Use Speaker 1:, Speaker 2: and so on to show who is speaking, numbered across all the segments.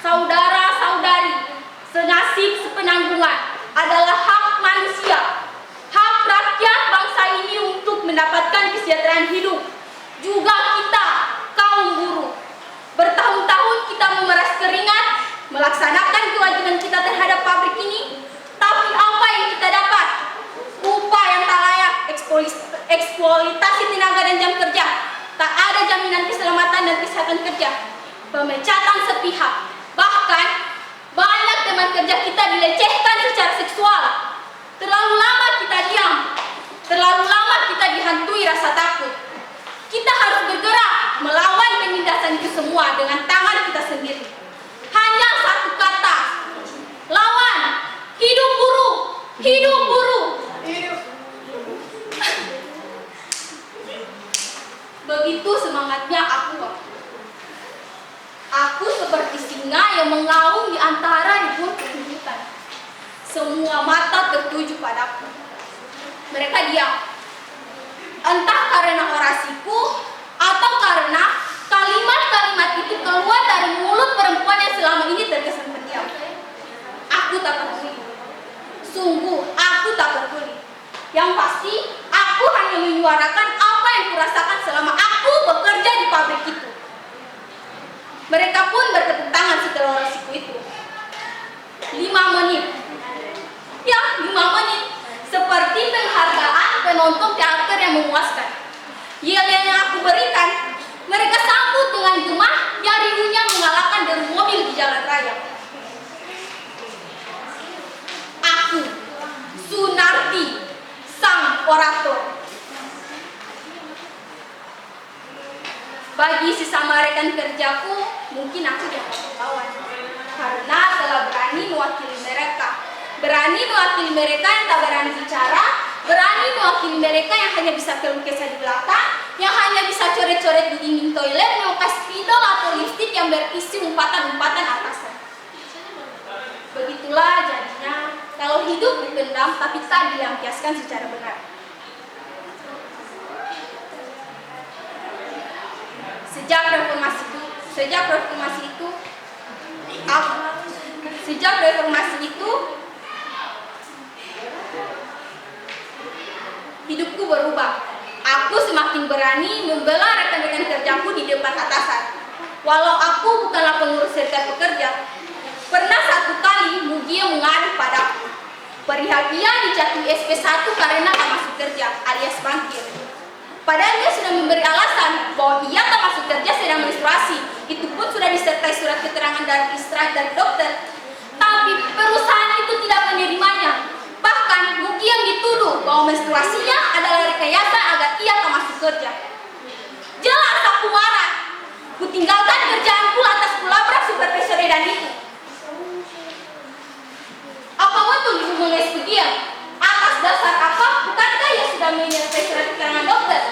Speaker 1: saudara-saudari, senasib sepenanggungan adalah hak manusia, hak rakyat bangsa ini untuk mendapatkan kesejahteraan hidup. Juga kita, kaum buruh, bertahun-tahun kita memeras keringat, melaksanakan kewajiban kita terhadap pabrik ini, tapi apa yang kita dapat? Upah yang tak layak, eksploitasi tenaga dan jam kerja, tak ada jaminan keselamatan dan kesehatan kerja, pemecatan sepihak, bahkan banyak teman kerja kita dilecehkan secara seksual. Terlalu lama kita diam, terlalu lama kita dihantui rasa takut. Kita harus bergerak melawan penindasan itu semua dengan tangan kita sendiri. Hanya satu kata, lawan. Hidup buruh, hidup buruh. Begitu semangatnya aku. Aku seperti singa yang mengaum di antara ribuan pertunjukan. Semua mata tertuju padaku. Mereka diam. Entah karena orasiku atau karena kalimat-kalimat itu keluar dari mulut perempuan yang selama ini terkesan pendiam. Aku tak peduli. Sungguh, aku tak peduli. Yang pasti, aku hanya menyuarakan apa yang kurasakan selama aku bekerja di pabrik itu. Mereka pun bertepuk tangan setelah orasiku itu. 5 menit. Ya, 5 menit. Seperti penghargaan penonton teater yang memuaskan. Yel-yel yang aku berikan, mereka sambut dengan gemah yang riuhnya mengalahkan deru mobil di jalan raya. Aku, Sunarti, sang orator. Bagi sesama rekan kerjaku, mungkin aku dianggap pahlawan karena telah berani mewakili mereka. Berani mewakili mereka yang tak berani bicara, berani mewakili mereka yang hanya bisa keluh kesah di belakang, yang hanya bisa coret-coret di dinding toilet, melepas spidol atau lipstik yang berisi umpatan-umpatan atasan. Begitulah jadinya kalau hidup dipendam tapi tak dilampiaskan secara benar. Sejak reformasi itu hidupku berubah. Aku semakin berani membela rekan-rekan kerjaku di depan atasan. Walau aku bukanlah pengurus serikat pekerja, pernah satu kali Mugia mengadu padaku perihal ia dijatuhi SP1 karena tak masuk kerja alias bangkir. Padahal dia sudah memberi alasan bahwa ia tak masuk kerja sedang menstruasi. Itu pun sudah disertai surat keterangan dari istirahat dari dokter. Tapi perusahaan itu tidak menerimanya. Bahkan Mugi yang dituduh bahwa menstruasinya adalah rekayasa agar ia tak masuk kerja. Jelas aku marah. Kutinggalkan kerjaanku lantas kulabrak supervisor dan itu. Apa betul ibu menulis begitu? Atas dasar apa? Bukankah ia sudah menyelesaikan surat keterangan dokter?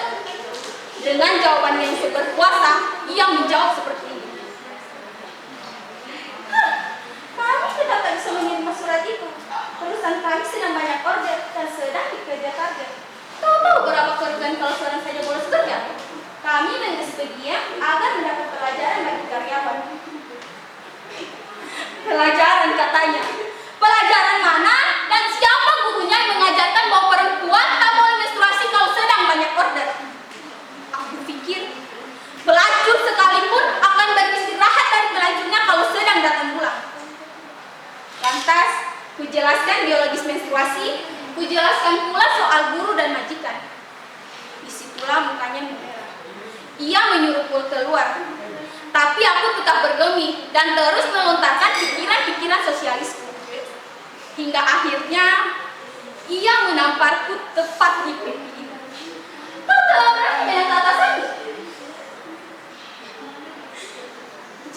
Speaker 1: Dengan jawaban yang super kuasa, ia menjawab seperti ini. Kami tidak bisa menerima surat itu. Perusahaan kami sedang banyak order dan sedang dikerja target. Kau tahu berapa kerugian kalau seorang saja bolos kerja? Kami menulis begitu agar mendapat pelajaran bagi karyawan. Pelajaran katanya. Pelajaran mana dan siapa gurunya yang mengajarkan bahwa perempuan tak boleh menstruasi kalau sedang banyak order? Aku pikir pelacur sekalipun akan beristirahat dari pelacurnya kalau sedang datang bulan. Lantas, kujelaskan biologis menstruasi, kujelaskan pula soal guru dan majikan. Disitulah mukanya memerah. Ia menyuruhku keluar. Tapi aku tetap bergeming dan terus melontarkan pikiran-pikiran sosialisku. Hingga akhirnya ia menamparku tepat di pipi. Kau telah berani dengan atasanmu?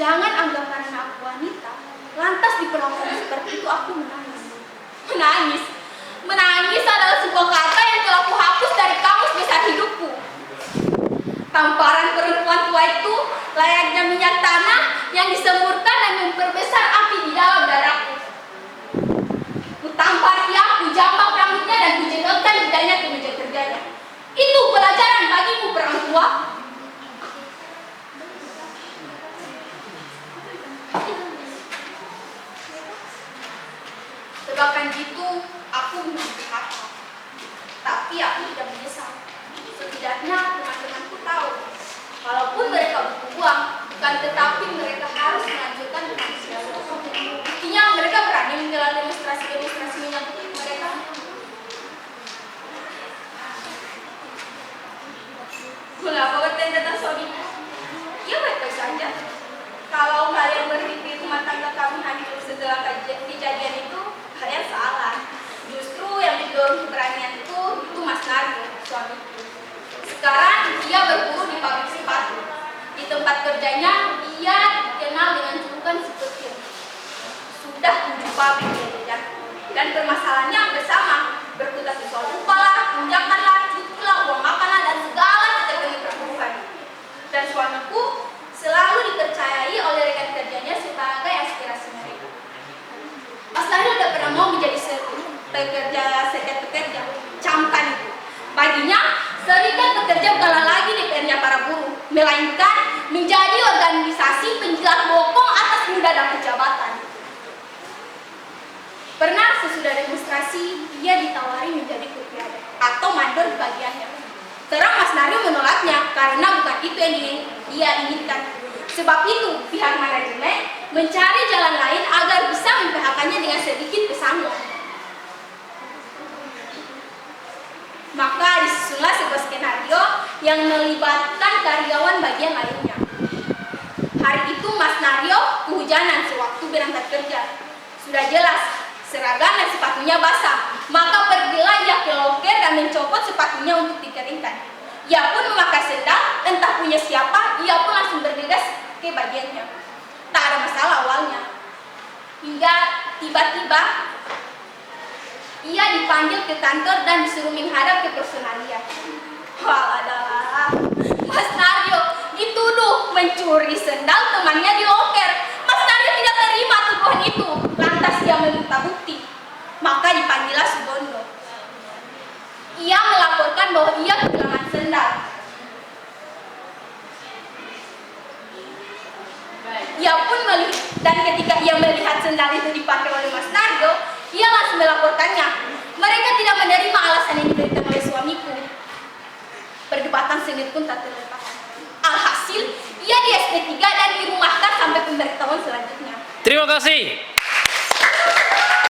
Speaker 1: Jangan anggap karena aku wanita, lantas diperlakukan seperti itu aku menangis. Menangis adalah sebuah kata yang telah kuhapus dari kamus besar hidupku. Tamparan perempuan tua itu layaknya minyak tanah yang disemburkan dan memperbesar api di dalam dadaku. Kutampar dia, kujambak rambutnya dan kujedotkan lidahnya ke meja kerjanya. Itu pelajaran bagimu perang tua. melakukan itu, aku berhak. Tapi aku tidak menyesal. Setidaknya teman-temanku tahu, walaupun mereka butuh uang, bukan tetapi mereka harus melanjutkan kemanusiaan. Buktinya mereka berani menggelar demonstrasi-demonstrasi menyambut mereka. Mengapa bertanya tentang suamiku? Ya baik-baik saja. Kalau kalian berpikir rumah tangga kami hancur setelah kejadian itu, kalian salah. Justru yang didorong keberanian itu Mas Naryo, suamiku. Sekarang dia berburu di pabrik sepatu. Di tempat kerjanya, dia dikenal dengan julukan seperti sudah 7 pabrik jajan. Dan permasalahannya hampir sama, berkutat soal upah lah, tunjangan lah, cuti lah, uang makan lah, dan segala kategori perburuan. Dan suamiku selalu dipercayai oleh rekan kerjanya sebagai aspirasi mereka. Mas Naryo tidak pernah mau menjadi serikat pekerja, camkan itu. Baginya, serikat pekerja bukanlah lagi DPR-nya para buruh, melainkan menjadi organisasi penjilat bokong atas muda dan jabatan. Pernah sesudah demonstrasi, ia ditawari menjadi kurpiada atau mandor di bagiannya. Terang Mas Naryo menolaknya karena bukan itu yang dia inginkan. Sebab itu, pihak manajemen mencari jalan lain agar bisa memphk-nya dengan sedikit pesangon. Maka disusunlah sebuah skenario yang melibatkan karyawan bagian lainnya. Hari itu Mas Naryo kehujanan sewaktu berangkat kerja. Sudah jelas, seragam dan sepatunya basah. Maka pergilah ia ke loker dan mencopot sepatunya untuk dikeringkan. Ia pun memakai sendal, entah punya siapa, ia pun langsung bergegas ke bagiannya. Tak ada masalah awalnya. Hingga tiba-tiba ia dipanggil ke kantor dan disuruh menghadap ke personalia. Walah, Mas Naryo dituduh mencuri sendal temannya di loker. Mas Naryo tidak terima tuduhan itu. Lantas ia meminta bukti. Maka dipanggillah Subondo. Ia melaporkan bahwa ia kehilangan sendal. Ia pun dan ketika ia melihat sendal itu dipakai oleh Mas Naryo, ia langsung melaporkannya. Mereka tidak menerima alasan yang diberikan oleh suamiku. Perdebatan sengit pun tak terlepaskan. Alhasil, ia di SP3 dan dirumahkan sampai pemberitahuan selanjutnya.
Speaker 2: Terima kasih.